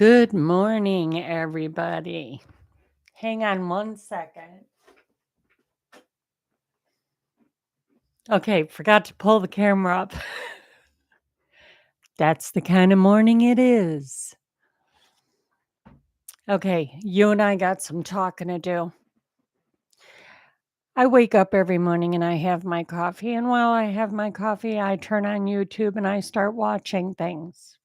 Good morning, everybody. Hang on one second. Okay, forgot to pull the camera up. That's the kind of morning it is. Okay, you and I got some talking to do. I wake up every morning and I have my coffee, and while I have my coffee, I turn on YouTube and I start watching things.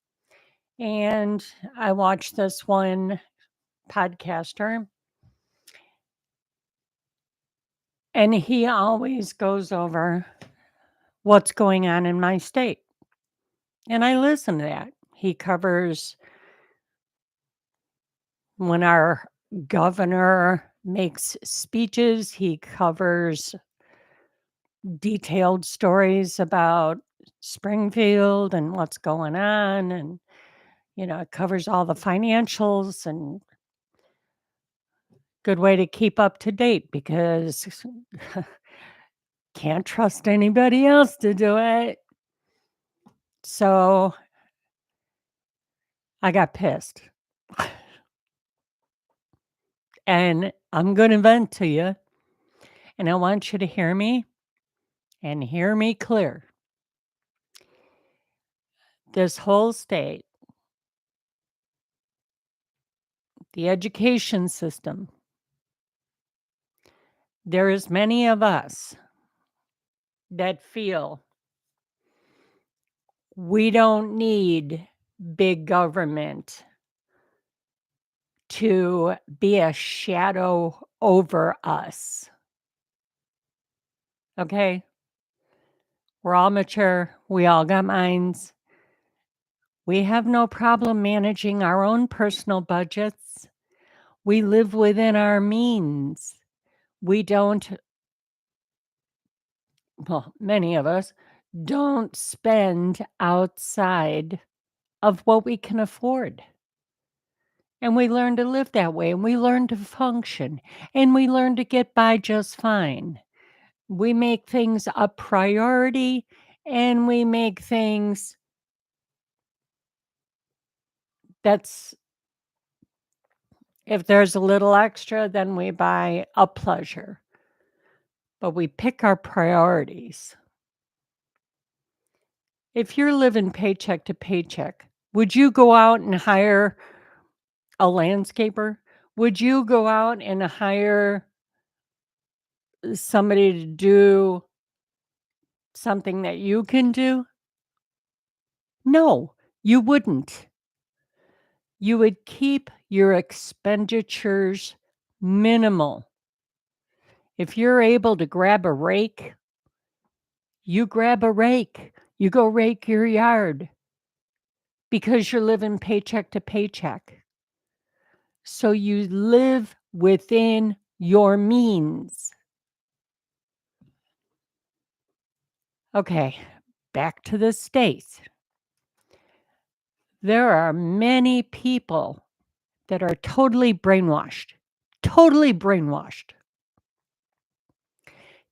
And I watch this one podcaster, and he always goes over what's going on in my state. And I listen to that. He covers when our governor makes speeches, he covers detailed stories about Springfield and what's going on. And, it covers all the financials and good way to keep up to date because can't trust anybody else to do it. So I got pissed. And I'm going to vent to you. And I want you to hear me and hear me clear. This whole state, the education system, there is many of us that feel we don't need big government to be a shadow over us. Okay? We're all mature. We all got minds. We have no problem managing our own personal budgets. We live within our means. We don't, well, many of us don't spend outside of what we can afford. And we learn to live that way, and we learn to function, and we learn to get by just fine. We make things a priority, and we make things that's if there's a little extra, then we buy a pleasure. But we pick our priorities. If you're living paycheck to paycheck, would you go out and hire a landscaper? Would you go out and hire somebody to do something that you can do? No, you wouldn't. You would keep your expenditures minimal. If you're able to grab a rake, you grab a rake. You go rake your yard because you're living paycheck to paycheck. So you live within your means. Okay, back to the States. There are many people that are totally brainwashed,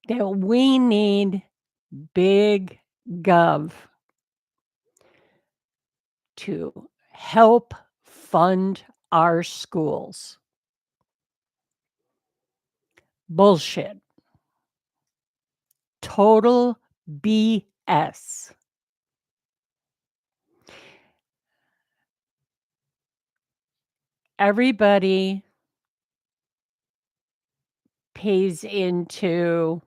that we need big gov to help fund our schools. Bullshit. Total BS. Everybody pays into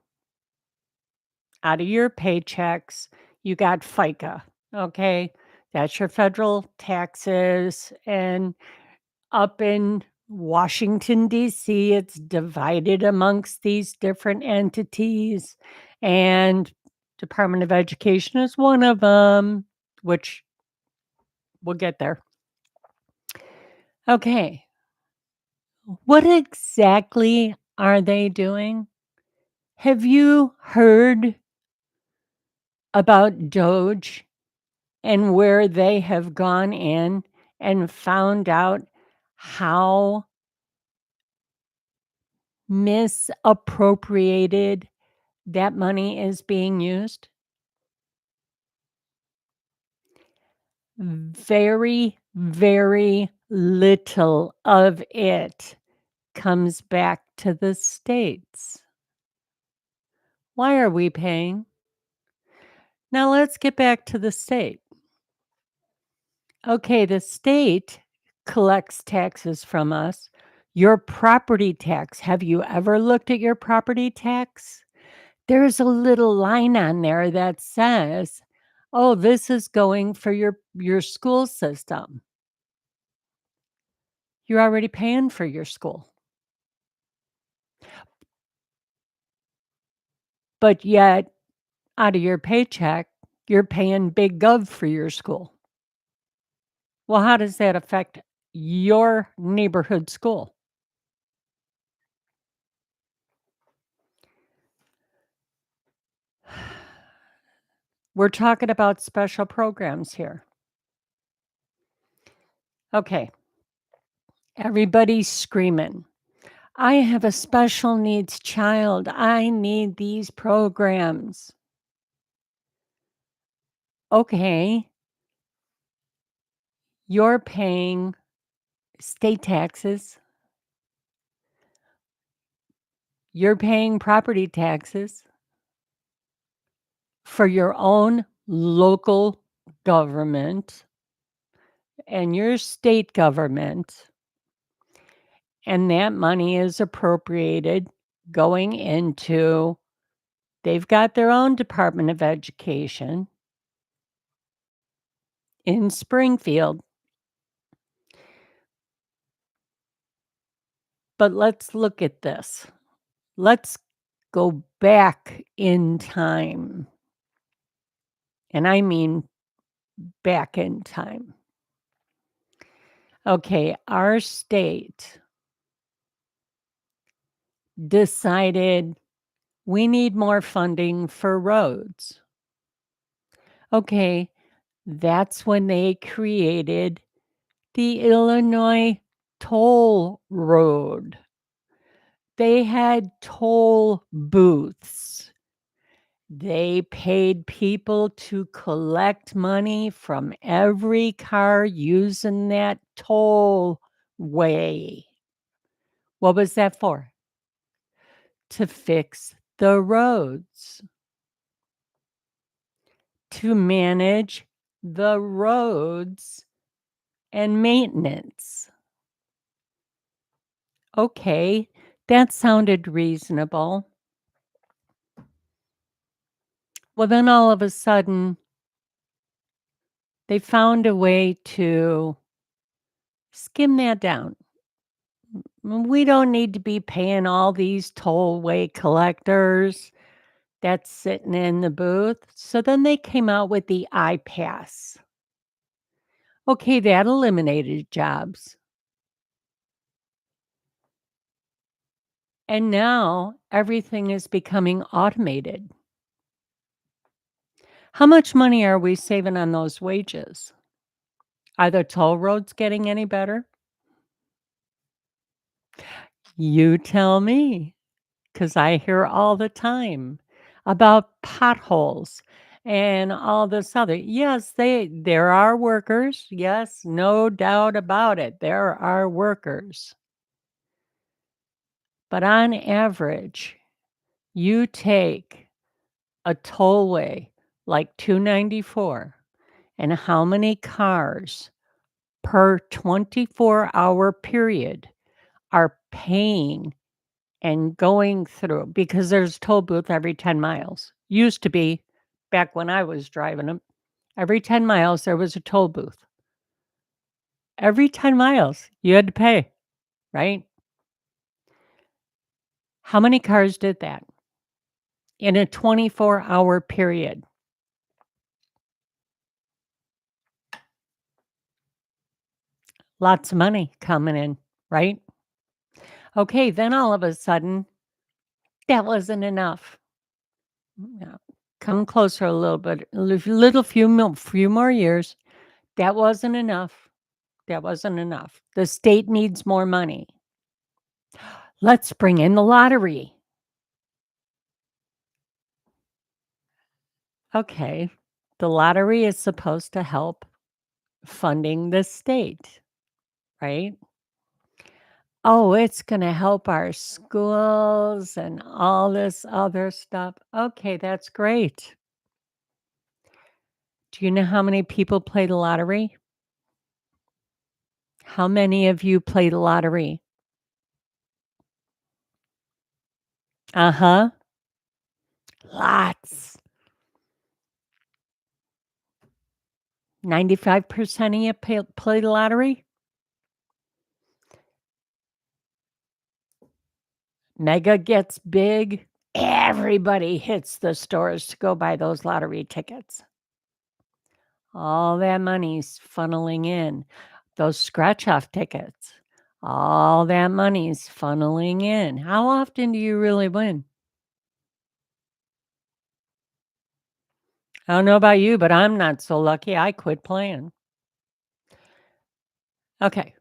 out of your paychecks, you got FICA, okay? That's your federal taxes. And up in Washington, D.C., it's divided amongst these different entities. And Department of Education is one of them, which we'll get there. Okay. What exactly are they doing? Have you heard about Doge and where they have gone in and found out how misappropriated that money is being used? Very, very little of it comes back to the states. Why are we paying? Now let's get back to the state. Okay, the state collects taxes from us. Your property tax, have you ever looked at your property tax? There's a little line on there that says, "Oh, this is going for your school system." You're already paying for your school. But yet, out of your paycheck, you're paying big gov for your school. Well, how does that affect your neighborhood school? We're talking about special programs here. Okay, everybody's screaming, "I have a special needs child. I need these programs." Okay, you're paying state taxes, you're paying property taxes for your own local government and your state government, and that money is appropriated going into they've got their own Department of Education in Springfield. But let's look at this. Let's go back in time, and I mean back in time. Okay, our state decided we need more funding for roads. Okay, that's when they created the Illinois Toll Road. They had toll booths. They paid people to collect money from every car using that toll way. What was that for? To fix the roads, to manage the roads and maintenance. Okay, that sounded reasonable. Well, then all of a sudden, they found a way to skim that down. We don't need to be paying all these tollway collectors that's sitting in the booth. So then they came out with the iPass. Okay, that eliminated jobs. And now everything is becoming automated. How much money are we saving on those wages? Are the toll roads getting any better? You tell me, because I hear all the time about potholes and all this other. Yes, there are workers. Yes, no doubt about it. There are workers. But on average, you take a tollway like 294, and how many cars per 24-hour period are paying and going through because there's a toll booth every 10 miles. Used to be back when I was driving them. Every 10 miles, there was a toll booth. Every 10 miles, you had to pay, right? How many cars did that in a 24-hour period? Lots of money coming in, right? Okay, then all of a sudden, that wasn't enough. Now, come closer a little bit, few more years. That wasn't enough. That wasn't enough. The state needs more money. Let's bring in the lottery. Okay. The lottery is supposed to help funding the state. right? Oh, it's gonna help our schools and all this other stuff. Okay, that's great. Do you know how many people play the lottery? How many of you play the lottery? Uh-huh. Lots. 95% of you play the lottery? Mega gets big. Everybody hits the stores to go buy those lottery tickets. All that money's funneling in. Those scratch-off tickets, all that money's funneling in. How often do you really win? I don't know about you, but I'm not so lucky. I quit playing. Okay,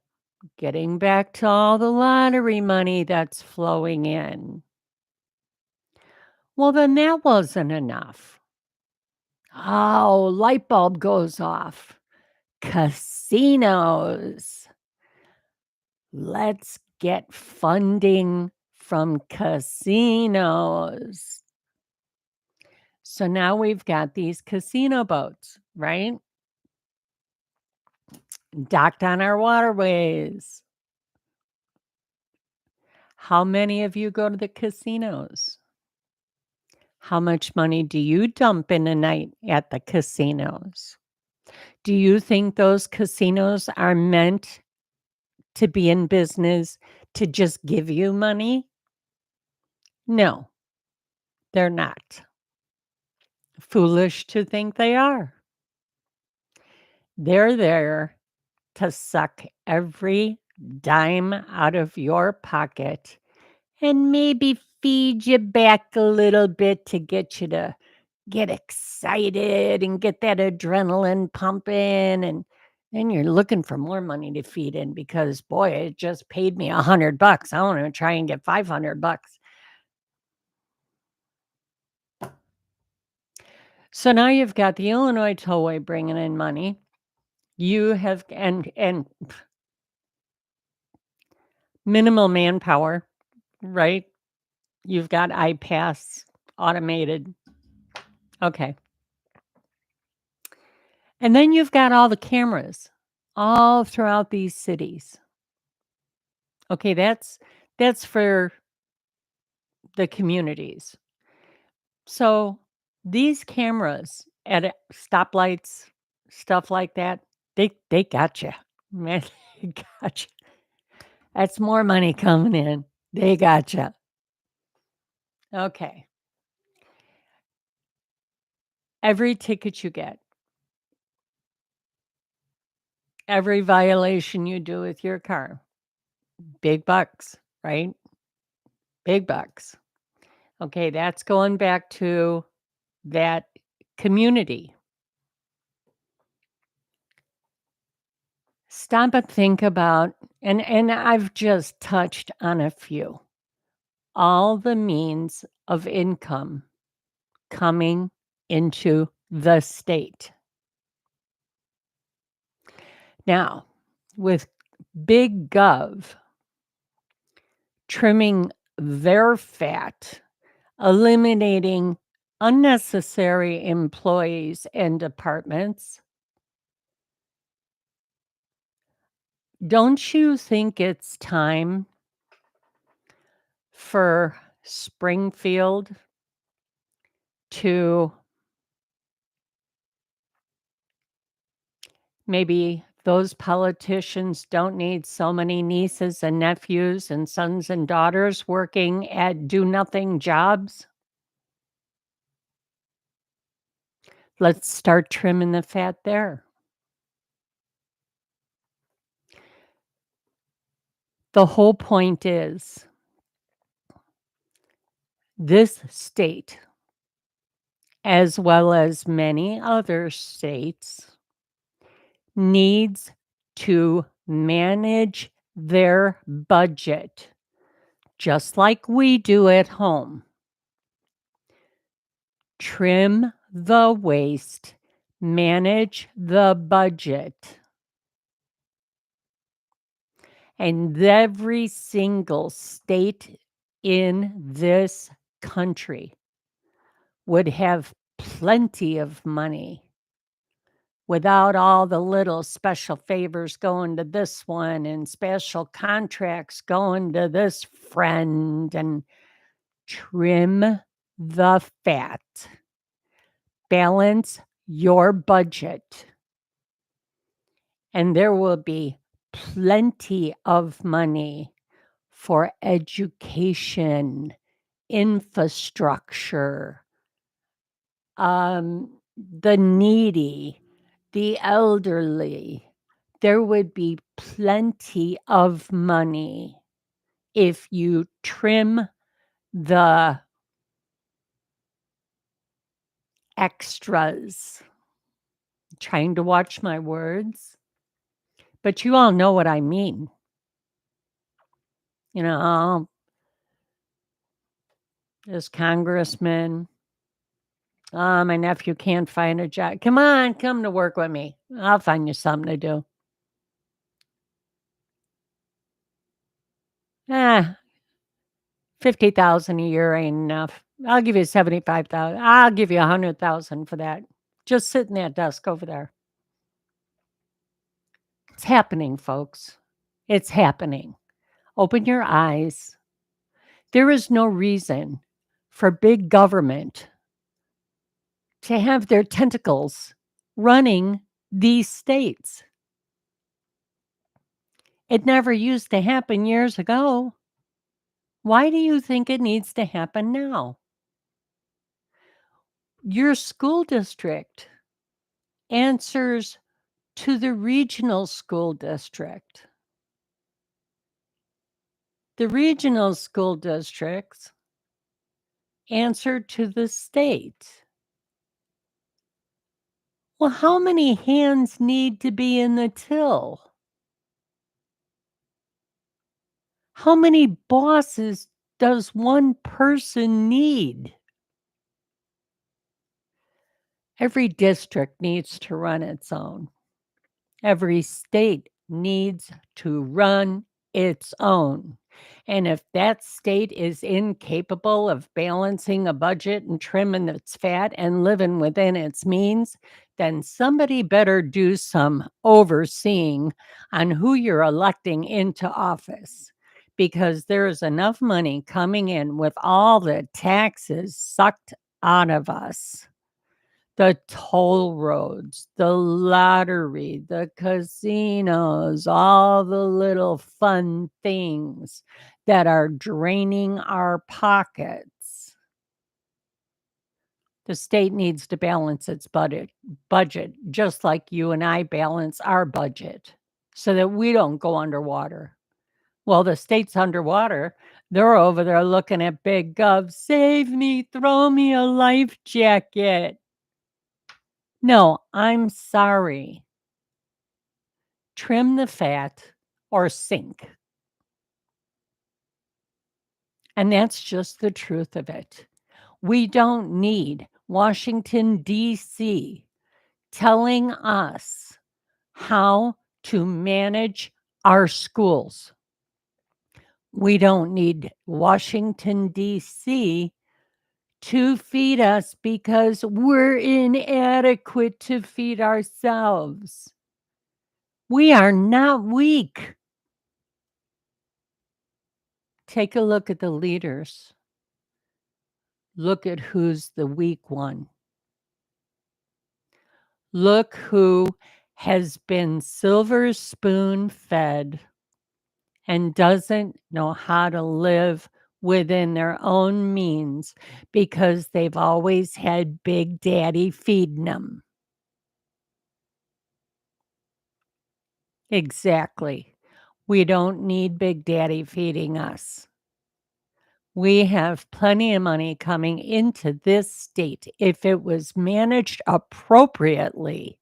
getting back to all the lottery money that's flowing in. Well, then that wasn't enough. Oh, light bulb goes off. Casinos. Let's get funding from casinos. So now we've got these casino boats, right? Docked on our waterways. How many of you go to the casinos? How much money do you dump in a night at the casinos? Do you think those casinos are meant to be in business to just give you money? No, they're not. Foolish to think they are. They're there to suck every dime out of your pocket and maybe feed you back a little bit to get you to get excited and get that adrenaline pumping. And then you're looking for more money to feed in because, boy, it just paid me $100. I want to try and get $500. So now you've got the Illinois Tollway bringing in money. You have and minimal manpower, right? You've got iPass automated. Okay. And then you've got all the cameras all throughout these cities. Okay, that's for the communities. So these cameras at stoplights, stuff like that, they got you. Man, they got you. That's more money coming in. They got you. Okay. Every ticket you get, every violation you do with your car, big bucks, right? Big bucks. Okay, that's going back to that community. Stop and think about, and I've just touched on a few. All the means of income coming into the state. Now, with big gov trimming their fat, eliminating unnecessary employees and departments, don't you think it's time for Springfield to maybe those politicians don't need so many nieces and nephews and sons and daughters working at do nothing jobs? Let's start trimming the fat there. The whole point is this state, as well as many other states, needs to manage their budget just like we do at home. Trim the waste, manage the budget. And every single state in this country would have plenty of money without all the little special favors going to this one and special contracts going to this friend, and trim the fat. Balance your budget, and there will be plenty of money for education, infrastructure, the needy, the elderly. There would be plenty of money if you trim the extras. Trying to watch my words, but you all know what I mean. You know, this congressman, my nephew can't find a job. Come on, come to work with me. I'll find you something to do. Ah, 50,000 a year ain't enough. I'll give you 75,000. I'll give you 100,000 for that. Just sit in that desk over there. It's happening, folks. It's happening. Open your eyes. There is no reason for big government to have their tentacles running these states. It never used to happen years ago. Why do you think it needs to happen now? Your school district answers to the regional school district. The regional school districts answer to the state. Well, how many hands need to be in the till? How many bosses does one person need? Every district needs to run its own. Every state needs to run its own. And if that state is incapable of balancing a budget and trimming its fat and living within its means, then somebody better do some overseeing on who you're electing into office, because there is enough money coming in with all the taxes sucked out of us. The toll roads, the lottery, the casinos, all the little fun things that are draining our pockets. The state needs to balance its budget just like you and I balance our budget so that we don't go underwater. Well, the state's underwater. They're over there looking at big gov. Save me, throw me a life jacket. No, I'm sorry. Trim the fat or sink. And that's just the truth of it. We don't need Washington, D.C. telling us how to manage our schools. We don't need Washington, D.C. to feed us because we're inadequate to feed ourselves. We are not weak. Take a look at the leaders. Look at who's the weak one. Look who has been silver spoon fed and doesn't know how to live within their own means because they've always had Big Daddy feeding them. Exactly. We don't need Big Daddy feeding us. We have plenty of money coming into this state if it was managed appropriately.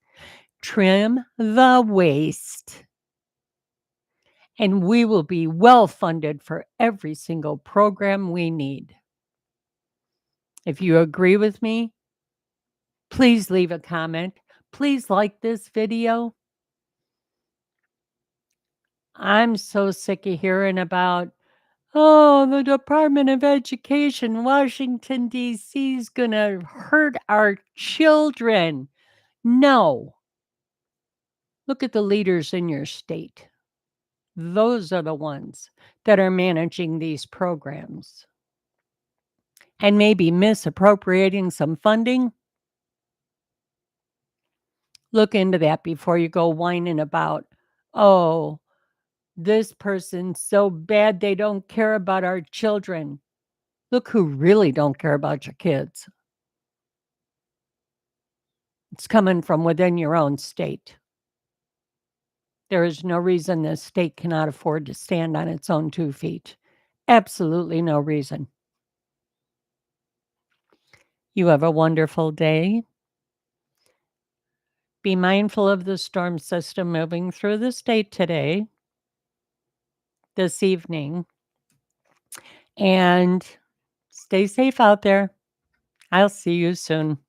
Trim the waste, and we will be well funded for every single program we need. If you agree with me, please leave a comment. Please like this video. I'm so sick of hearing about, "Oh, the Department of Education, Washington, D.C. is gonna hurt our children." No. Look at the leaders in your state. Those are the ones that are managing these programs and maybe misappropriating some funding. Look into that before you go whining about, "Oh, this person's so bad they don't care about our children." Look who really don't care about your kids. It's coming from within your own state. There is no reason this state cannot afford to stand on its own 2 feet. Absolutely no reason. You have a wonderful day. Be mindful of the storm system moving through the state today, this evening, and stay safe out there. I'll see you soon.